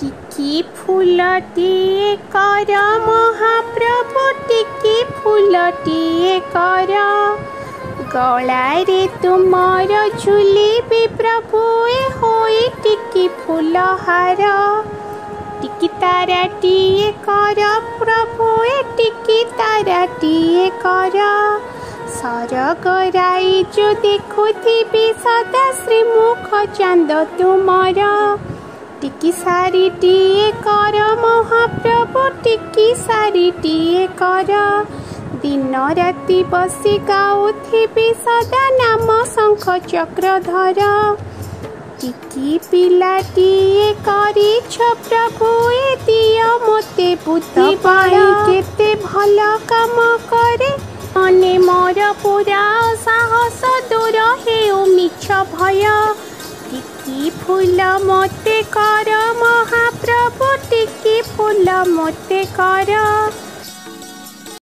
टिकी फूलटिए कर महाप्रभु टिकी फूलटिए कर गलारे तुमर झुलिबे प्रभु होई टिकी फूलहार टिकी ताराटिए कर प्रभु टिकी ताराटिए कर सरग राई जो देखुथिबे सदा श्रीमुख चांद तुमर टिकी सारीटिए कर महाप्रभु टिकी सारीटिए कर दिन राति बसी गाउथिबे सदा नाम शंख चक्रधर टिकी पिलाटिए करिछ प्रभु दिय मोते बुद्धि बल केते भल काम करे मने मोर पूरा साहस दूर हेउ मिछ भय टिकी फूल मोते कर महाप्रभु टिकी फूल मोते कर।